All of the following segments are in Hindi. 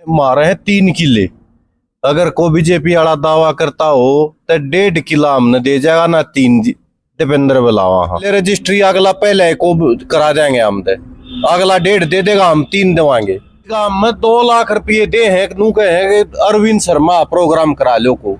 मारे हैं 3 किले। अगर को बीजेपी वाला दावा करता हो तो 1.5 किला हमने दे जाएगा ना 3 दीपेंद्र बुलावा। हाँ रजिस्ट्री अगला पहले को करा जाएंगे हम दे, अगला 1.5 दे देगा, हम 3 देवाएंगे। हम 2 लाख रुपये दे हैं नू कहे अरविंद शर्मा प्रोग्राम करा लो को,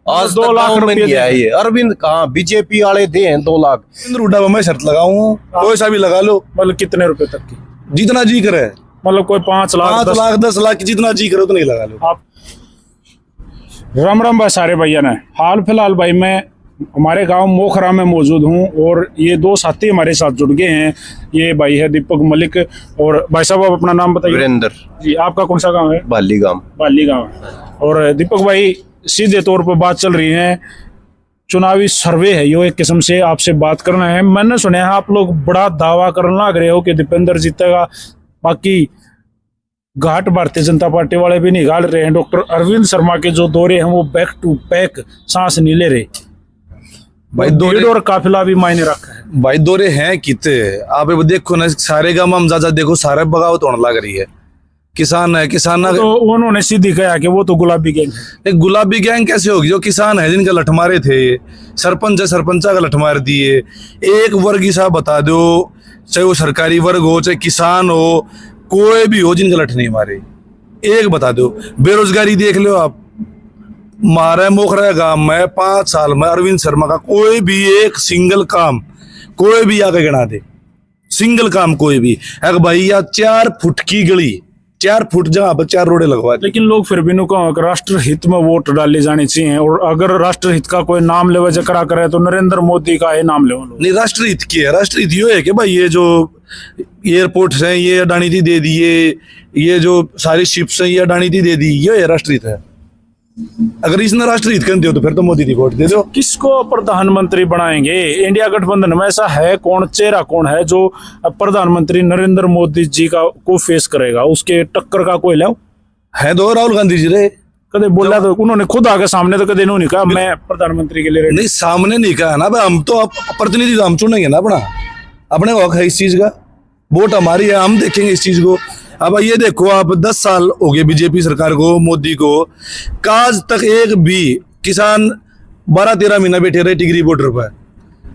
आज 2 लाख रुपये दिया है ये अरविंद कहाँ, बीजेपी वाले दे हैं 2 लाख। उड्डा मैं शर्त लगाऊं, कोई सा भी लगा लो। मतलब कितने रुपए तक की? जितना जी करे, मतलब कोई 5 लाख 10 लाख जितना जी करे उतना ही लगा लो आप। राम राम भाई सारे भैया ने। हाल फिलहाल भाई मैं हमारे गांव मोखरा में मौजूद हूं और ये 2 साथी हमारे साथ जुड़ गए हैं। ये भाई है दीपक मलिक और भाई साहब आप अपना नाम बताइए। वीरेंद्र जी। आपका कौन सा गांव है? बाली गांव। बाली गांव। और दीपक भाई सीधे तौर पर बात चल रही है, चुनावी सर्वे है यो, एक किस्म से आपसे बात करना है। मैंने सुना है आप लोग बड़ा दावा करने लग रहे हो कि दीपेंद्र जीतेगा, बाकी घाट भारतीय जनता पार्टी वाले भी निकाल रहे हैं। डॉक्टर अरविंद शर्मा के जो दौरे हैं वो बैक टू बैक सांस नहीं ले रहे भाई। दौरे और काफिला भी मायने रखा है भाई। दौरे हैं कितने आप देखो ना, सारे गांव हम ज्यादा देखो सारे बगावत होने लग रही है। किसान है, किसान तो उन्होंने सीधी कहा कि वो तो गुलाबी गैंग है। गुलाबी गैंग कैसे होगी? जो किसान है जिनका लठमारे थे, सरपंच है सरपंचा का लठमार दिए। एक वर्ग ही साहब बता दो, चाहे वो सरकारी वर्ग हो चाहे किसान हो, कोई भी हो जिनका लठ नहीं मारे, एक बता दो। बेरोजगारी देख लो आप, मारे मोखरा गांव में 5 साल में अरविंद शर्मा का कोई भी एक सिंगल काम कोई भी आगे गिना दे, सिंगल काम कोई भी। अगर भैया 4 फुट की गली, 4 फुट जहाँ पर 4 रोडे लगवा दे। लेकिन लोग फिर भी राष्ट्र हित में वोट डाले जाने चाहिए, और अगर राष्ट्र हित का कोई नाम लेवा जकरा करे तो नरेंद्र मोदी का ये नाम लेवा। नहीं, राष्ट्र हित की है। राष्ट्र हित ये है कि भाई ये जो एयरपोर्ट्स हैं ये अडानी थी दे दिए, ये जो सारी शिप्स हैं ये अडानी थी दे दी, ये राष्ट्र हित है। अगर इसने राष्ट्र हित करते हो तो फिर तो मोदी की वोट दे दो। किसको प्रधानमंत्री बनाएंगे? इंडिया गठबंधन में ऐसा है कौन, चेहरा कौन है जो प्रधानमंत्री नरेंद्र मोदी जी का को फेस करेगा? उसके टक्कर का कोई लाओ है? तो राहुल गांधी जी रहे, कदे बोला तो उन्होंने खुद आगे सामने तो कदे नहीं कहा मैं प्रधानमंत्री के लिए रेडी। नहीं, सामने नहीं कहा ना भाई। हम तो प्रतिनिधि हम चुनेंगे ना, अपने को हक है इस चीज का, वोट हमारी है, हम देखेंगे इस चीज को। अब ये देखो आप 10 साल हो गए बीजेपी सरकार को, मोदी को, आज तक एक भी किसान 12-13 महीना बैठे रहे टिगरी बॉर्डर पर,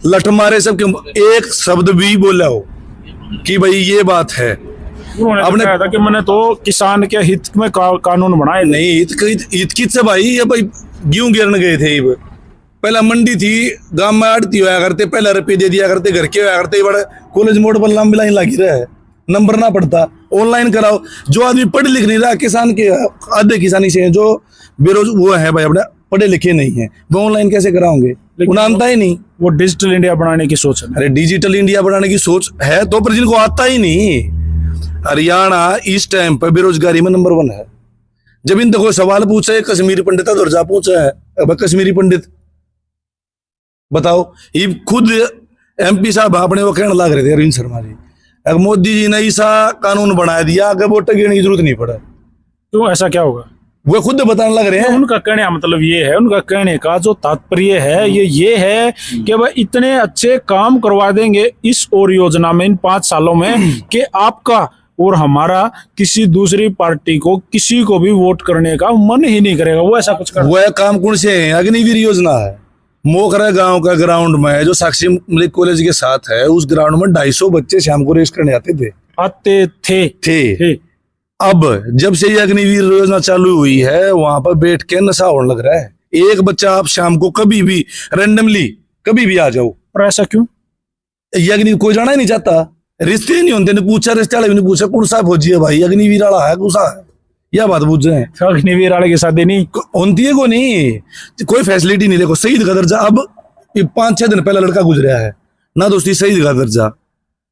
लठ मारे सबके, एक शब्द भी बोला हो कि भाई ये बात है। उन्होंने अपने कहा था कि मैंने तो किसान के हित में कानून बनाए। नहीं, हित से भाई ये भाई गेहूं गिरने गए थे। पहला मंडी थी, गांव में आड़ती होया करते, पहला रुपये दे दिया करते, घर के होया करते, बड़े कॉलेज मोड़ पर लंबी लाइन लगी रहे, नंबर ना पड़ता, ऑनलाइन कराओ। जो आदमी पढ़ लिख नहीं रहा, किसान के आधे किसानी से जो बेरोज वो है भाई, अपने पढ़े लिखे नहीं है, वो ऑनलाइन कैसे कराओगे? उन्हें आता ही नहीं। वो डिजिटल इंडिया बनाने की सोच है। अरे डिजिटल इंडिया बनाने की सोच है तो, पर जिनको आता ही नहीं। हरियाणा इस टाइम पर बेरोजगारी में नंबर 1 है। जब इन देखो सवाल पूछा है कश्मीरी पंडित का दर्जा पूछा है, अब कश्मीरी पंडित बताओ, ये खुद MP साहब अपने वो कहने लग रहे थे अरविंद शर्मा जी, अगर मोदी जी ने ऐसा कानून बना दिया अगर वोट गिरने की जरूरत नहीं पड़ा। क्यों, ऐसा क्या होगा? वो खुद बताने लग रहे हैं। उनका कहने का मतलब ये है, उनका कहने का जो तात्पर्य है ये है कि भाई इतने अच्छे काम करवा देंगे इस और योजना में इन 5 सालों में कि आपका और हमारा किसी दूसरी पार्टी को किसी को भी वोट करने का मन ही नहीं करेगा। वो ऐसा कुछ कर, वो काम कौन से है? अग्निवीर योजना है। मोखरा गांव का ग्राउंड में जो साक्षी मलिक कॉलेज के साथ है, उस ग्राउंड में 250 बच्चे शाम को रेस करने आते थे। अब जब से ये अग्निवीर योजना चालू हुई है, वहां पर बैठ के नशा होने लग रहा है। एक बच्चा आप शाम को कभी भी रैंडमली कभी भी आ जाओ। और ऐसा क्यों? ये अग्नि कोई जाना ही नहीं चाहता, रिश्ते नहीं होते। पूछा रिश्ते वाले भी नहीं पूछा कौन सा फौजी है भाई, अग्निवीर वाला है कौन सा है, यह बात पूछ रहे हैं। अग्निवीर वाले के शादी नहीं होती है, को नहीं, कोई फैसिलिटी नहीं। देखो शहीद का दर्जा, अब 5-6 दिन पहला लड़का गुजरा है ना दोस्ती, शहीद का दर्जा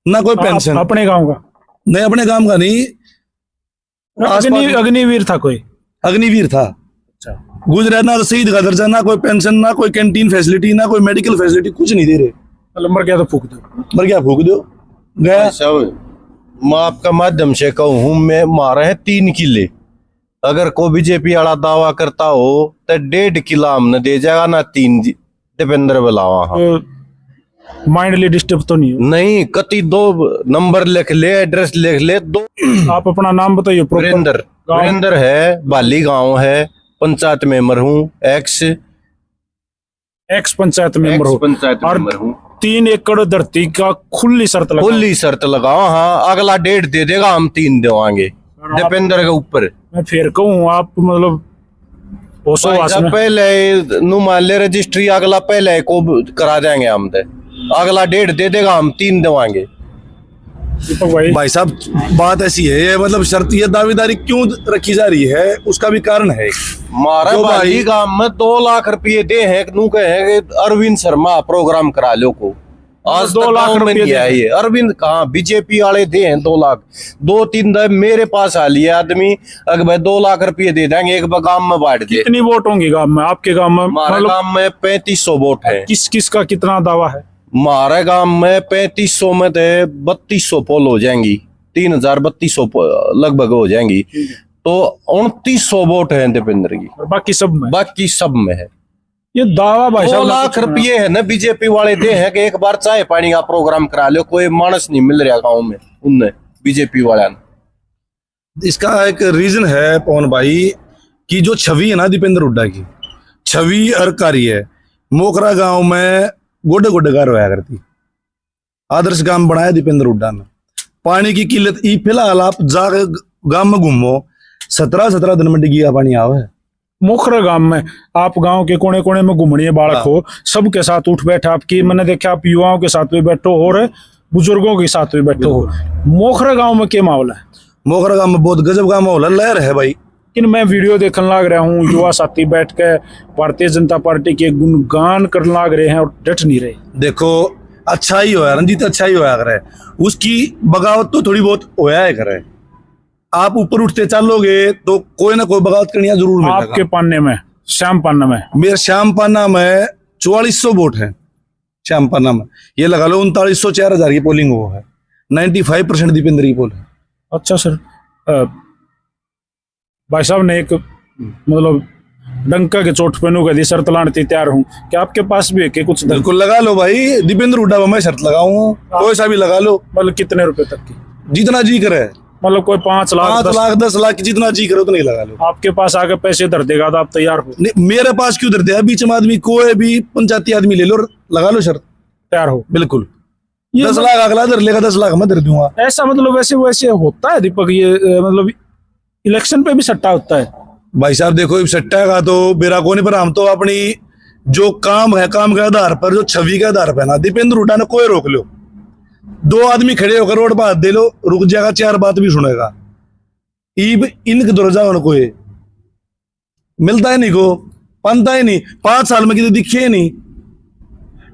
ना कोई पेंशन। अपने गांव का नहीं, अपने गांव का नहीं, अग्निवीर था, कोई अग्निवीर था। अच्छा, गुजरा ना शहीद का दर्जा, ना कोई पेंशन, ना कोई कैंटीन फैसिलिटी, ना कोई मेडिकल फैसिलिटी, कुछ नहीं दे रहे। मतलब मर गया तो फूक दो, मर गया फूक दो गया। सब मैं आपका माध्यम से कहूँ, मैं मारे हैं 3 किले। अगर को बीजेपी वाला दावा करता हो तो 1.5 किला हमने दे जाएगा ना 3 दीपेंद्र बुलावा। हाँ माइंडली डिस्टर्ब तो नहीं हो? नहीं, कति 2 नंबर लिख ले, एड्रेस लिख ले 2। आप अपना नाम बताइए। वीरेंद्र। वीरेंद्र है, बाली गांव है, पंचायत मेंबर हूँ, एक्स पंचायत मेंबर हो पंचायत और मेंबर हूँ। 3 एकड़ धरती का खुली शर्त लगा। खुली शर्त लगाओ, हाँ अगला 1.5 दे देगा, हम 3 देवांगे दीपेंद्र के ऊपर। मैं फिर कहूँ आप मतलब पहले नु मान ले रजिस्ट्री अगला पहले को करा जाएंगे हम दे, अगला 1.5 दे देगा, हम 3 देवांगे। दीपक भाई साहब बात ऐसी है, ये मतलब शर्त ये दावेदारी क्यों रखी जा रही है, उसका भी कारण है। मारा भाई गांव में 2 लाख रुपये दे हैं, नू कहे अरविंद शर्मा प्रोग्राम करा लो को, आज 2 लाख रुपये दिया है। अरविंद कहाँ, बीजेपी वाले दे हैं 2 लाख, 2-3 दे मेरे पास आ लिया आदमी, अगर भाई 2 लाख रुपये दे देंगे एक गांव में बांट दे। कितनी वोट होंगी गांव में, आपके गांव में? हमारे गांव में 3500 वोट है। किस किस का कितना दावा है? हमारे गांव में 3500 में तो 3200 पोल हो जाएंगी, 3200 लगभग हो जाएंगी, तो 2900 वोट है दीपेंद्र की, बाकी सब में है। ये दावा भाई 2 लाख रुपये है ना बीजेपी वाले दे हैं कि एक बार चाय पानी का प्रोग्राम करा लो, कोई मानस नहीं मिल रहा गांव में उनने बीजेपी वाले ने। इसका एक रीजन है पवन भाई कि जो छवि है ना दीपेंद्र हुड्डा की, छवि और कार्य है। मोखरा गांव में गोडे गोडे कार होया करती, आदर्श गांव बनाया दीपेंद्र हुड्डा ने। पानी की किल्लत ई फिलहाल आप जाकर गांव में घूमो, 17 दिन में डिग्गी का पानी आवे है। मोखरा गांव में आप गांव के कोने कोने में घूमने बालक हो, सबके साथ उठ बैठे आपकी, मैंने देखा आप युवाओं के साथ भी बैठो और बुजुर्गों के साथ भी बैठो हो। मोखरा गांव में क्या माहौल है? मोखरा गांव में बहुत गजब का माहौल है, लहर है भाई। लेकिन मैं वीडियो देखने लग रहा हूँ, युवा साथी बैठ के भारतीय जनता पार्टी के गुणगान करने लग रहे हैं और डट नहीं रहे। देखो अच्छा ही होया रंजीत, अच्छा ही होया करे, उसकी बगावत तो थोड़ी बहुत होया है करे। आप ऊपर उठते चलोगे तो कोई ना कोई बगावत करनी जरूर मिलेगा। आपके पान्ने में, श्याम पान्ना में, मेरे श्याम पान्ना में 4400 वोट है। श्याम पान्ना में ये लगा लो 3900 4000 की पोलिंग वो है, 95% दीपेंद्र की पोल है। अच्छा सर, भाई साहब ने एक मतलब डंका के चोट पे नू कह दी शर्त लाने तैयार हूँ, क्या आपके पास भी है कि कुछ? बिल्कुल लगा लो भाई, दीपेंद्र हुड्डा में मैं शर्त लगाऊं, कोई सा भी लगा लो। मतलब कितने रुपए तक की? जितना जी करे, मतलब कोई 5 लाख 10 लाख की जितना जी करे उतना ही लगा लो। आपके पास आके पैसे धर देगा तो आप तैयार हो? मेरे पास क्यों धर दिया, बीच में आदमी कोई भी पंचायती आदमी ले लो, लगा लो शर्त, तैयार हो। बिल्कुल 10 लाख अगला धर लेगा, 10 लाख मैं धर दूंगा। ऐसा मतलब वैसे होता है दीपक, ये मतलब इलेक्शन पे भी सट्टा होता है? भाई साहब देखो सट्टा का तो मेरा को नहीं, पर हम तो अपनी जो काम है काम के आधार पर, जो छवि के आधार पर ना, दीपेंद्र हुड्डा ने कोई रोक लो, 2 आदमी खड़े होकर रोड पर हाथ दे लो, रुक जाएगा, 4 बात भी सुनेगा। इनके दरजा उनको मिलता है नहीं, को पानता ही नहीं, 5 साल में किसी दिखे नहीं।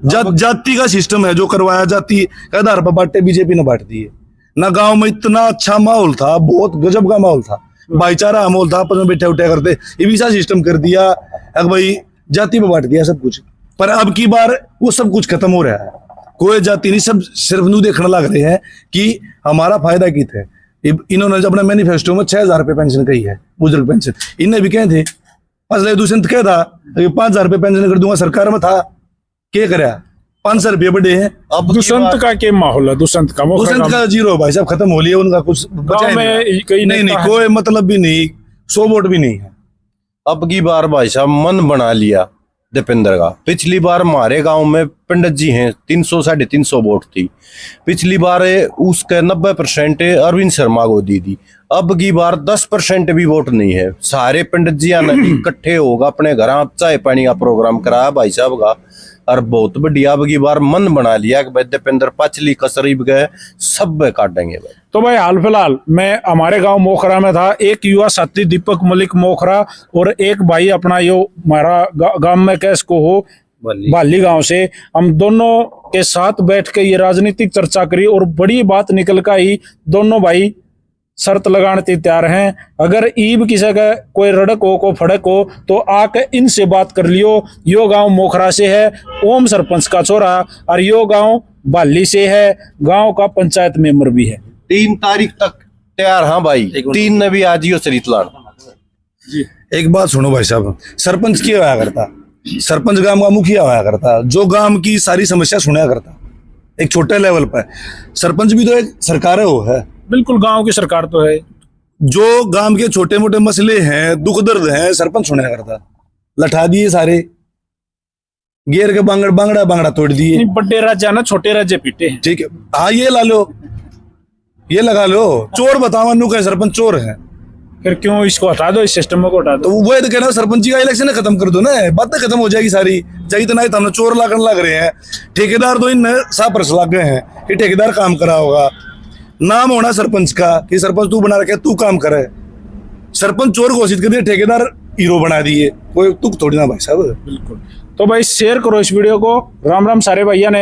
जाति का सिस्टम है जो करवाया, जाति के आधार पर बांटे, बीजेपी ने बांट दी है ना। गांव में इतना अच्छा माहौल था, बहुत गजब का माहौल था, भाईचारा माहौल था, आपस में बैठे उठे करते, ये वीसा सिस्टम कर दिया, अब भाई जाति में बांट दिया सब कुछ। पर अब की बार वो सब कुछ खत्म हो रहा है, कोई जाति नहीं, सब सिर्फ नू देखने लग रहे हैं कि हमारा फायदा की थे। इन्होंने अपने मैनिफेस्टो में 6000 रुपये पेंशन कही है, बुजुर्ग पेंशन। इन्हें भी कहे थे असले दूसरे क्या था, 5000 रुपये पेंशन कर दूंगा, सरकार में था क्या करे, 500 रुपये बढ़े हैं। अब दुष्यंत का क्या माहौल है? दुष्यंत का 0 भाई साहब, खत्म हो लिया उनका, कुछ बचा नहीं, कोई मतलब भी नहीं, 100 वोट भी नहीं है। अब की बार भाई साहब मन बना लिया दीपेंद्र का। पिछली बार हमारे गांव में पंडित जी हैं, 300-350 वोट थी। पिछली बार उसके 90% अरविंद शर्मा को दी थी। अब की बार 10% भी वोट नहीं है। सारे पंडित जी आना इकट्ठे होगा अपने घर, चाय पानी का प्रोग्राम कराया भाई साहब का, और बहुत बढ़िया। अब की बार मन बना लिया कि भाई दीपेंद्र पचली कसरीब गए सब काटेंगे भाई। तो भाई हाल फिलहाल मैं हमारे गांव मोखरा में था, एक युवा साथी दीपक मलिक मोखरा और एक भाई अपना यो हमारा गांव में कैस को हो बाली गांव से, हम दोनों के साथ बैठ के ये राजनीतिक चर्चा करी और बड़ी बात निकल का ही दोनों भाई शर्त लगाने तैयार हैं। अगर ईब किसी का कोई रड़क हो को फड़क हो तो आके इनसे बात कर लियो। यो गांव मोखरा से है, ओम सरपंच का छोरा, और यो गांव बाली से है, गांव का पंचायत मेंबर भी है। 3 तारीख तक तैयार। हाँ भाई, 3 ने भी आज ही सरितलान जी। एक बात सुनो भाई साहब, सरपंच क्या होया करता, सरपंच गांव का मुखिया होया करता, जो गांव की सारी समस्या सुना करता एक छोटे लेवल पर। सरपंच भी तो एक सरकार है, वो है बिल्कुल गांव की सरकार तो है। जो गांव के छोटे मोटे मसले हैं, दुख दर्द हैं, सरपंच सुना करता। लठा दिए सारे, गेर के बांगड़ा तोड़ दिए। बड़े राज्य ना छोटे राज्य पीटे हैं। ठीक है, हाँ ये ला लो, ये लगा लो। चोर बतावा नु कहे सरपंच चोर है, फिर क्यों इसको हटा दो, इस सिस्टम को हटा तो दो। वो तो कहना सरपंची का इलेक्शन खत्म कर दो ना, बातें खत्म हो जाएगी सारी। जाई तो नहीं, हमने चोर लागन लग रहे हैं, ठेकेदार तो इन सापरस लग गए हैं कि ठेकेदार काम करा होगा। नाम होना सरपंच का कि सरपंच तू बना रखे, तू काम करे। सरपंच चोर घोषित कर दिए, ठेकेदार हीरो बना दिए, कोई तुक थोड़ी ना भाई साहब। बिल्कुल। तो भाई शेयर करो इस वीडियो को। राम राम सारे भैया ने।